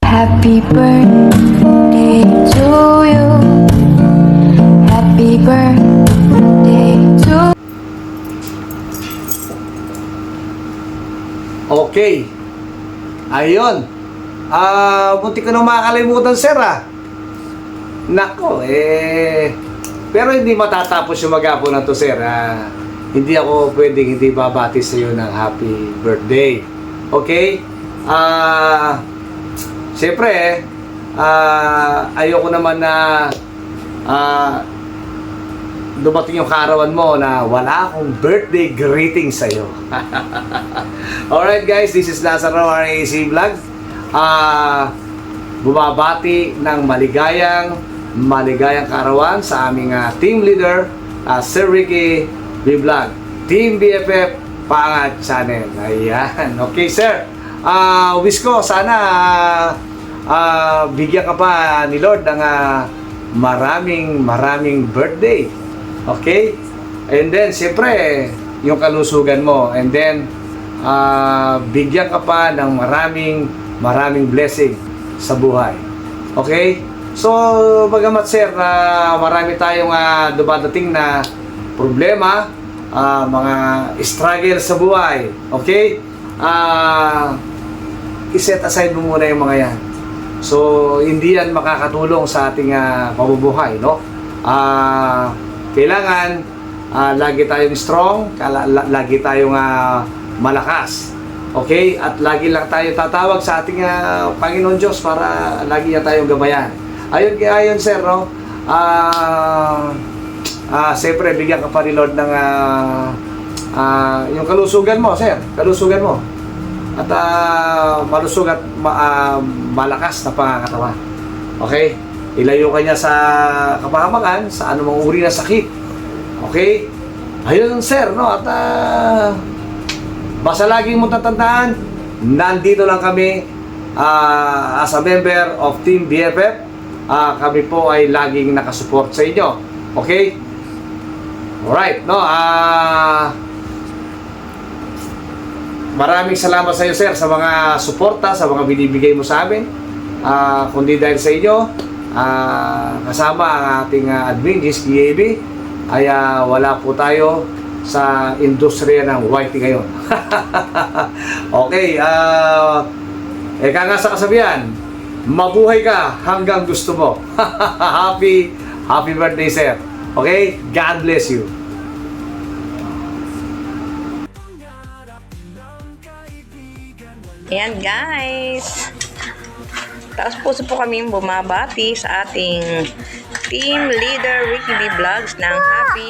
Happy birthday to you. Happy birthday to Okay. Ayun. Munti ko nang makakalimutan, sir, Nako, pero hindi matatapos yung maghapon na to, sir. Hindi ako pwedeng hindi babati sa iyo ng happy birthday. Okay? Siyempre, ayoko naman na dumating yung kaarawan mo na wala akong birthday greeting sa'yo. Alright guys, this is Lazaro RAC Vlog. Bumabati ng maligayang kaarawan sa aming team leader, Sir Ricky B. Vlog, Team BFF Pangat Channel. Ayan. Okay sir, wish ko sana bigyan ka pa ni Lord ng maraming birthday. Okay? And then, siyempre, yung kalusugan mo. And then, bigyan ka pa ng maraming blessing sa buhay. Okay? So, bagamat sir, marami tayong dumadating na problema, mga struggle sa buhay. Okay? I-set aside mo muna yung mga yan. So, hindi yan makakatulong sa ating pamumuhay, no? Kailangan lagi tayong strong, lagi tayong malakas. Okay? At lagi lang tayo tatawag sa ating Panginoon Diyos para lagi niya tayong gabayan. Ayun sir, no? Siyempre, bigyan ka pa ni Lord ng yung kalusugan mo, sir. Kalusugan mo. At malusog at malakas na pangangatawan. Okay? Ilayo ka niya sa kapahamakan, sa anumang uri ng sakit. Okay? Ayun, sir, no? At basta laging mong tatandaan, nandito lang kami as a member of Team BFF. Kami po ay laging nakasupport sa inyo. Okay? Alright, no? Maraming salamat sa iyo, sir, sa mga suporta, sa mga binibigay mo sa amin. Kundi dahil sa inyo, kasama ang ating admin, GSPAB, ay wala po tayo sa industriya ng YT ngayon. Okay, eka nga sa kasabihan, mabuhay ka hanggang gusto mo. Happy birthday, sir. Okay, God bless you. Ayan guys, taos puso po kaming bumabati sa ating team leader Ricky B. Vlogs ng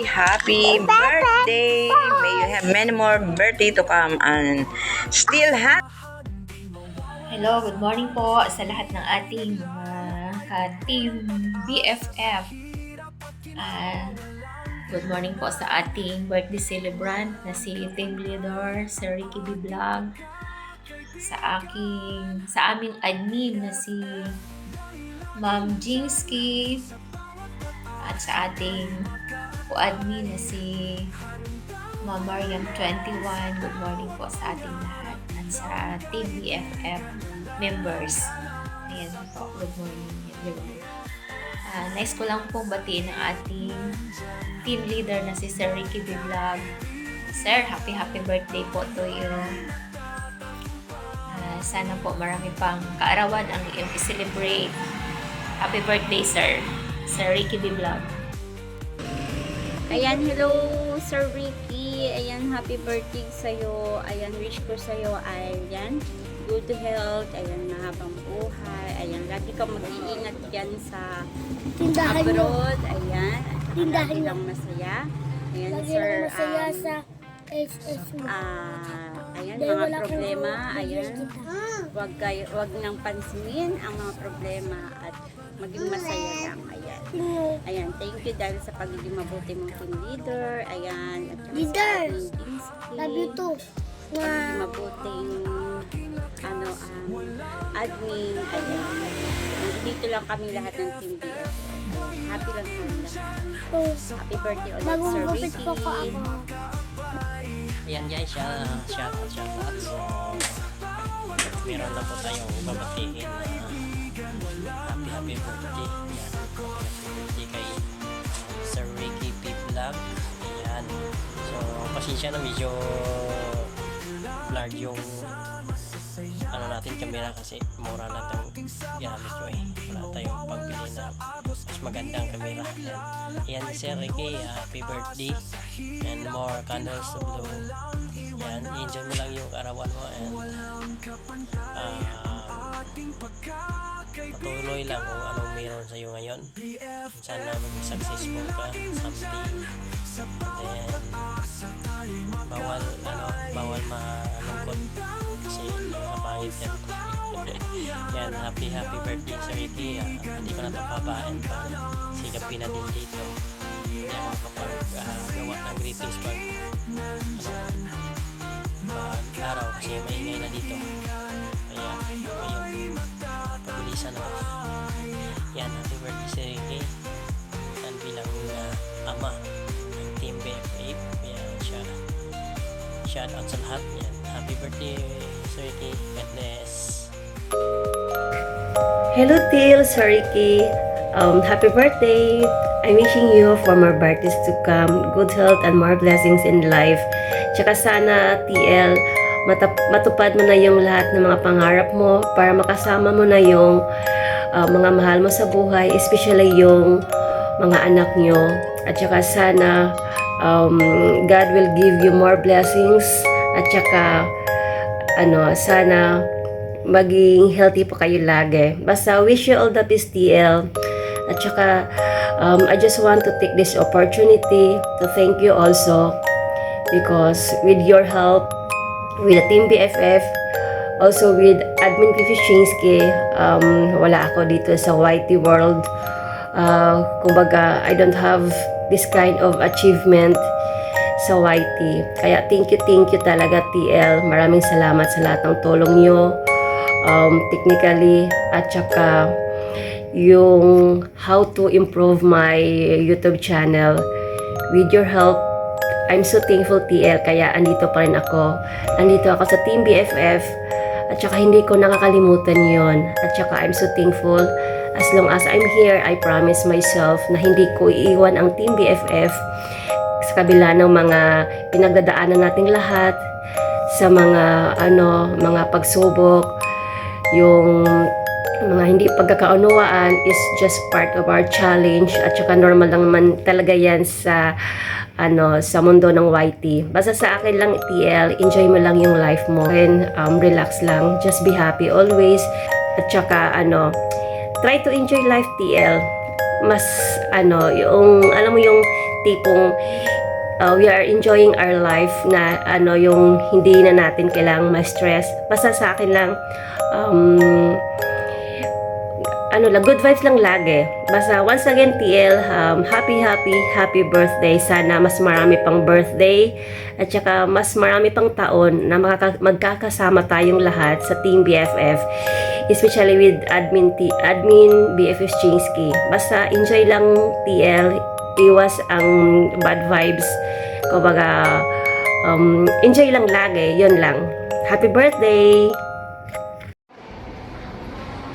happy birthday. May you have many more birthday to come and still happy. Hello, good morning po sa lahat ng ating team BFF. Good morning po sa ating birthday celebrant na si team leader Sir Ricky B. Vlog. Sa aming admin na si Ma'am Jingsky at sa ating co-admin na si Ma'am Mariam 21. Good morning po sa ating lahat at sa Team BFF members. Ayan po, good morning everyone. Nice ko lang pong batiin ang ating team leader na si Sir Ricky B. Vlog. Sir, happy birthday po to you. Sana po marami pang kaarawan ang iyong i-celebrate. Happy birthday, sir. Sir Ricky B. Vlog. Ayan, hello, Sir Ricky. Ayan, happy birthday sa'yo. Ayan, wish ko sa'yo, ayan, good health. Ayan, mahabang buhay. Ayan, lagi kang mag-iingat dyan sa abroad. Ayan, lagi lang masaya. Ayan, lagi sir, masaya sa ayan, mga problema, ayan, wag nang pansinin ang mga problema at maging masaya lang, ayan. Ayan, thank you dahil sa pagiging mabuti mong team leader, ayan, at leader, love you too. Pagiging mabuting, admin, ayan. Dito lang kami lahat ng team leader. Happy lang kami lahat. Happy birthday ulit, Sir Ricky. Ayan guys, shout out. So, meron lang po tayong babatiin na happy birthday. Yan. Happy birthday kay Sir Ricky P. Vlog. Ayan. So, pasensya na medyo blurred yung ano natin camera kasi mura lang itong ginamit ko eh. Wala tayong pagbili na mas magandang camera. Ayan Sir Ricky, happy birthday and more candles to blow. Yan, enjoy mo lang yung arawan mo and patuloy lang kung anong meron sa iyo ngayon. Sana maging successful ka someday. Then bawal malungkot kasi nakapangit yan. Yan, happy birthday Sir Ricky. Hindi ko na ito babaan pa. Sigapin na din dito. Hindi ako kapag gawa ng greetings pag araw kasi maingay na dito. Kaya ngayon pabilisan ako. Yan, happy birthday Sir Ricky. Yan bilang ama ng Team BFF. Yan siya. Shout out sa lahat. Yan, happy birthday Sir Ricky. God bless. Hello Till, Sir Ricky. Happy birthday. I'm wishing you for more birthdays to come, good health and more blessings in life. Tsaka sana TL, matupad mo na yung lahat ng mga pangarap mo para makasama mo na yung mga mahal mo sa buhay, especially yung mga anak nyo. At tsaka sana God will give you more blessings at tsaka sana maging healthy pa kayo lagi. Basta wish you all the best TL. At saka I just want to take this opportunity to thank you also because with your help with the Team BFF, also with Admin Pifichinski, wala ako dito sa YT world. Kumbaga, I don't have this kind of achievement sa YT. Kaya thank you talaga TL. Maraming salamat sa lahat ng tulong nyo. Technically at saka yung how to improve my YouTube channel. With your help, I'm so thankful TL, kaya andito pa rin ako. Andito ako sa Team BFF at saka hindi ko nakakalimutan yon. At saka I'm so thankful as long as I'm here, I promise myself na hindi ko iiwan ang Team BFF sa kabila ng mga pinagdadaanan nating lahat, sa mga mga pagsubok, yung mga hindi pagkakaunawaan is just part of our challenge at saka normal lang naman talaga yan sa sa mundo ng YT. Basta sa akin lang TL, enjoy mo lang yung life mo and relax lang, just be happy always at saka try to enjoy life TL. Mas yung alam mo yung tipong we are enjoying our life na yung hindi na natin kailangang ma-stress. Basta sa akin lang good vibes lang lagi. Basta once again TL, happy birthday. Sana mas marami pang birthday at saka mas marami pang taon na magkakasama tayong lahat sa Team BFF, especially with admin BFF Chinsky. Basta enjoy lang TL, iwas ang bad vibes. Kumbaga enjoy lang lagi, yun lang. Happy birthday!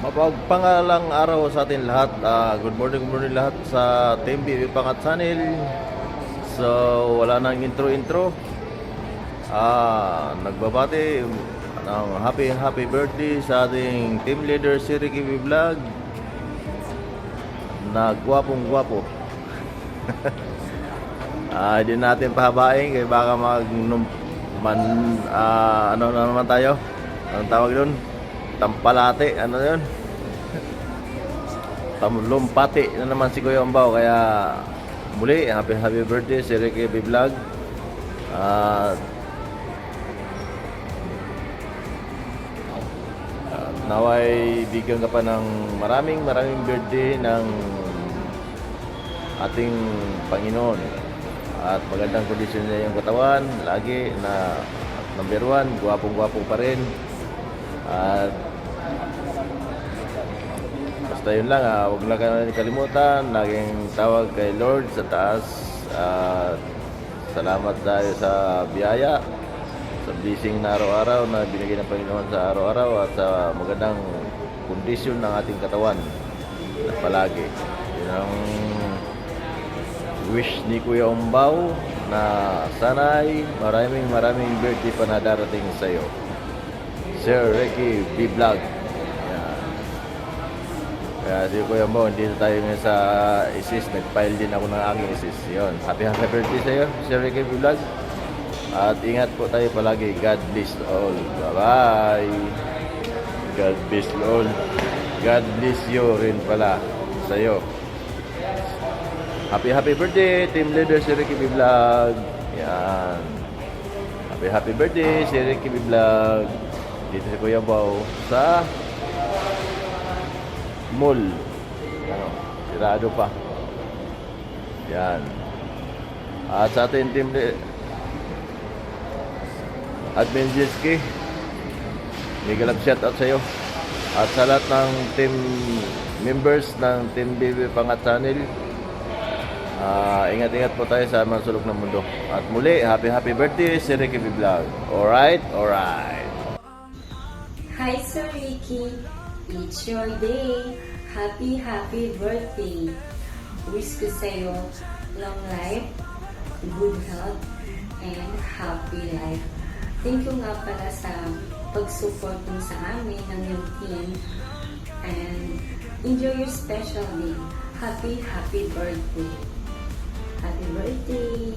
Mapagpangalang araw sa atin lahat. Good morning lahat sa Team BFF Pangat Channel. So, wala nang intro. Nagbabati ng happy birthday sa ating team leader si Ricky B. Vlog na gwapong-gwapo. Hindi natin pahabain kaya baka ano na naman tayo? Anong tawag doon? Tampalate, yun? Lumpati na naman si Kuya Umbaw. Kaya muli, happy birthday si Ricky B. Vlog. Naway bigyan ka pa ng maraming birthday ng ating Panginoon at magandang kondisyon niya yung katawan lagi na number 1, gwapong-gwapo pa rin. At basta yun lang, huwag na kayo kalimutan, laging tawag kay Lord sa taas. Salamat tayo sa biyaya, sa blessing na araw-araw na binigay ng Panginoon sa araw-araw at sa magandang kondisyon ng ating katawan. na palagi. Yun ang wish ni Kuya Umbaw na sana'y maraming birthday pa na darating sa'yo. Sir Ricky B. Vlog. Yan. Kaya si Kuya Umbaw, hindi na tayo ngayon sa ISIS. Nag-file din ako ng aking ISIS. Yun. Happy birthday sa'yo, Sir Ricky B. Vlog. At ingat po tayo palagi. God bless all. Bye-bye. God bless all. God bless you rin pala sa'yo. Happy birthday, Team Leader si Ricky B. Vlog. Yan. Happy birthday si Ricky B. Vlog. Dito si Kuya Bao sa mall. Ano, sirado pa. Yan. At sa ating Team Admin Jiski, mega love shoutout sa iyo. At sa lahat ng team members ng Team BB Pangat Channel, ingat-ingat po tayo sa mga sulok ng mundo. At muli, happy birthday si Ricky B. Vlog. Alright? Hi, Sir Ricky. It's your day. Happy birthday. Wish ko sa'yo long life, good health, and happy life. Thank you nga pala sa pag-support mo sa amin ng yung team. And enjoy your special day. Happy birthday. Happy birthday.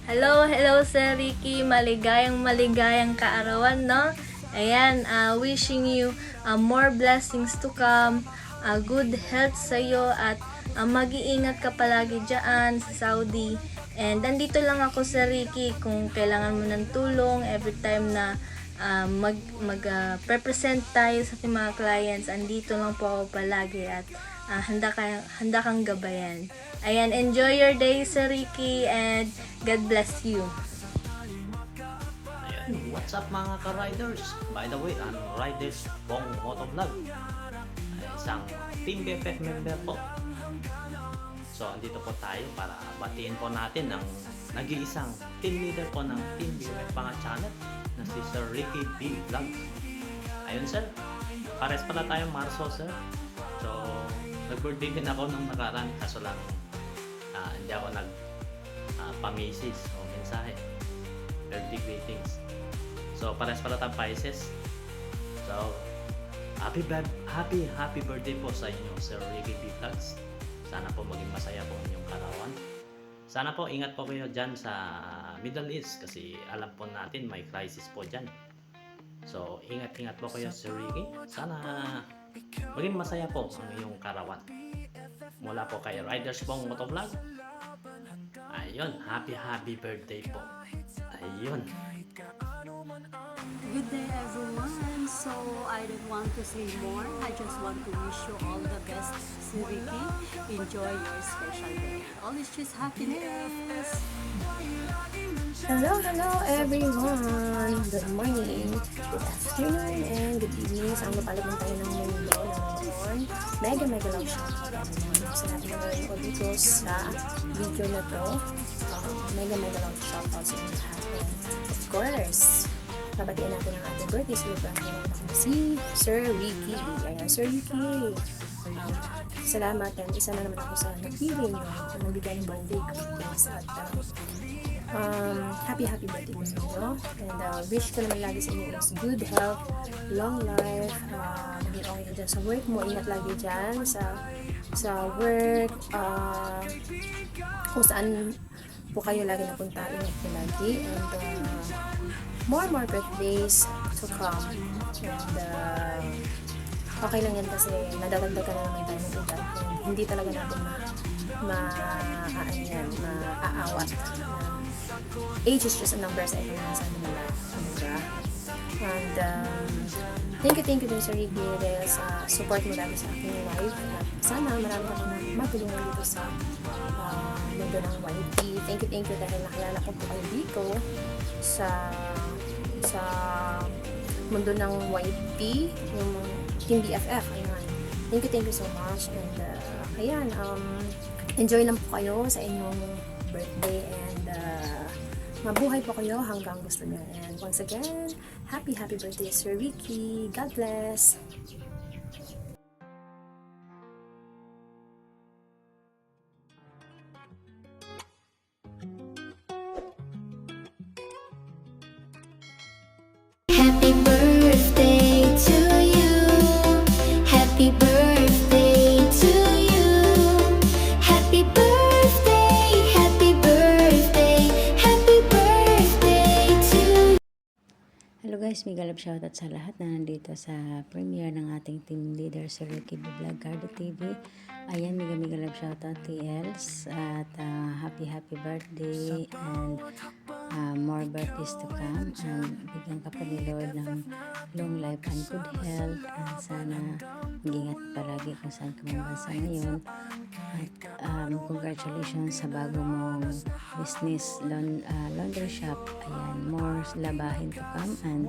Hello, Sir Ricky. Maligayang kaarawan, no? Ayan, wishing you more blessings to come, good health sa'yo, at mag-iingat ka palagi dyan sa Saudi. And nandito lang ako, Sir Ricky, kung kailangan mo ng tulong every time na mag-represent tayo sa ating mga clients. Andito lang po ako palagi at handa kang gabayan. Ayan, enjoy your day, Sir Ricky, and God bless you. Ayan, what's up mga ka-riders? By the way, I'm Riders Bong Motovlog. Isang Team BFF member po. So, andito po tayo para batiin po natin ang nag-iisang team leader po ng Team BFF Pangat Channel na si Sir Ricky B. Vlogs. Ayun, sir. Pares pala tayong Marso, sir. So, nag-birthday din ako nung nakaraan, kaso lang hindi ako pamisis o mensahe. Birthday greetings. So, pares pala tayong Pisces. So, happy birthday po sa inyo, Sir Ricky B. Vlogs. Sana po maging masaya po inyong karawan. Sana po ingat po kayo dyan sa Middle East kasi alam po natin may crisis po dyan. So, ingat-ingat po kayo, Sir Ricky. Sana maging masaya po ang iyong karawan. Mula po kay Riders Bong Motovlog. Ayun, happy birthday po. Ayun. Good day everyone. So I don't want to say more. I just want to wish you all the best, Sir Ricky. Enjoy your special day. Always choose happiness. Hello everyone! Good morning, good afternoon, and good evening. Saan mapalagyan tayo ng mundo ngayon. Mega love shoutout sa natin ngayon o dito sa video na to. Mega love shoutout sa inyo lahat. And of course, babatiin natin ang ating birthday celebrant natin si Sir Ricky. Ayan, Sir Ricky. Salamat, and isa na naman ako sa nagpili nyo sa nagbigay ng birthday greetings at happy birthday po sa inyo, and wish ko naman lagi sa inyo is good health, long life, maging okay ka dyan sa work mo, ingat lagi dyan sa work, kung saan po kayo lagi napunta, ingat po lagi, and more birthdays to come, and okay lang yan kasi nadadagdag ka na naman tayo ng edad, and hindi talaga natin maaawat. Age is just a number sa inyo sa nila, diba? And thank you din Sir Ricky dahil sa support mo lagi sa aking wife, at sana marami ka na matulungan dito sa mundo ng YT. Thank you dahil nakilala ko po kayo dito sa mundo ng YT, yung Team BFF. Ayan. Thank you so much, and ayan, enjoy lang po kayo sa inyong birthday, and mabuhay po kayo hanggang gusto niyo. And once again, happy birthday, Sir Ricky. God bless. Happy birthday to you. Happy birthday, happy birthday, happy birthday to you. Hello guys, mega love shoutout sa lahat na nandito sa premiere ng ating team leader si Ricky B. Vlog Cardo TV. Ayan, mega love shoutout TLs at happy birthday and more birthdays to come, and bigyan ka pa ni Lord ng long life and good health, and sana mag-ingat palagi kung saan ka mang bansa ngayon, at congratulations sa bago mong business laundry shop. Ayan, more labahin to come, and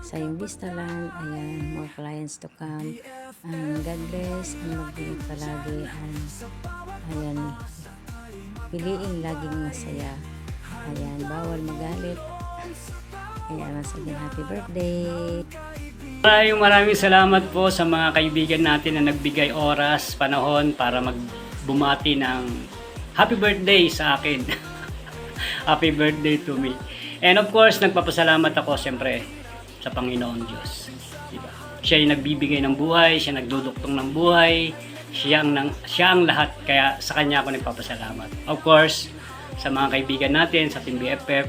sa yung Vista Land, ayan, more clients to come, and God bless, and mag-ingat palagi, and ayan, piliin laging masaya. Ayan, bawal magalit. Ayan, masabi happy birthday. Maraming salamat po sa mga kaibigan natin na nagbigay oras, panahon para magbumati ng happy birthday sa akin. Happy birthday to me. And of course, nagpapasalamat ako siyempre sa Panginoon Diyos. Diba? Siya yung nagbibigay ng buhay, siya nagduduktong ng buhay, siya ang lahat, kaya sa kanya ako nagpapasalamat. Of course, sa mga kaibigan natin sa Team BFF,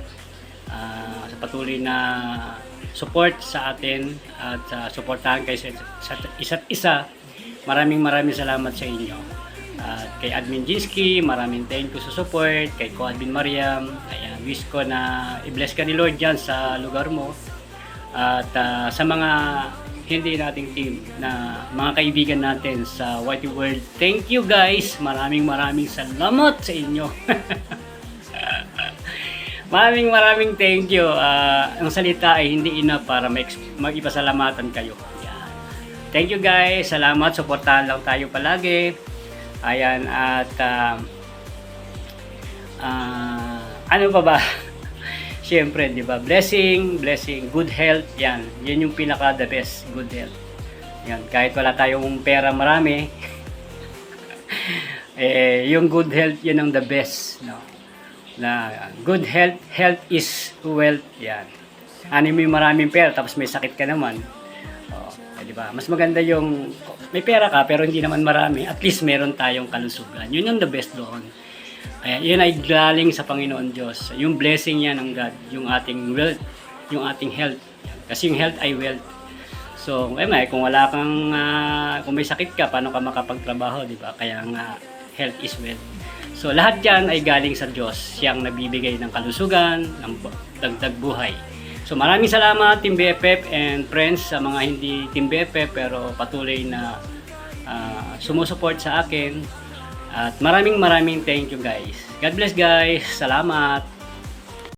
sa patuloy na support sa atin at suportahan kayo sa isa't isa. Maraming salamat sa inyo. At kay Admin Jinsky, maraming thank you sa support. Kay Co-Admin Mariam, ayan, wish ko na i-bless ka ni Lord dyan sa lugar mo. At sa mga hindi nating team na mga kaibigan natin sa Whitey World, thank you guys. Maraming salamat sa inyo. Maraming thank you. Ang salita ay hindi enough para mag-ipasalamatan kayo. Ayan. Thank you guys. Salamat. Suportahan lang tayo palagi. Ayan. At ano pa ba? Siyempre, di ba? Blessing, good health. Yan yung pinaka the best, good health. Yan, kahit wala tayong pera marami, yung good health, yun ang the best, no? Na good health is wealth. Yan. Ano may maraming pera tapos may sakit ka naman. Di ba? Mas maganda yung may pera ka pero hindi naman marami. At least meron tayong kalusugan. Yun yung the best doon. Ayan, yun ay galing sa Panginoon Diyos. Yung blessing yan ng God, yung ating wealth, yung ating health. Kasi yung health ay wealth. So, kung wala kang, kung may sakit ka, paano ka makapagtrabaho, di ba? Kaya nga, health is wealth. So, lahat yan ay galing sa Diyos. Siyang nagbibigay ng kalusugan, ng dagdag buhay. So, maraming salamat, Team BFF and friends, sa mga hindi Team BFF, pero patuloy na sumusuport sa akin. At maraming thank you guys. God bless guys. Salamat.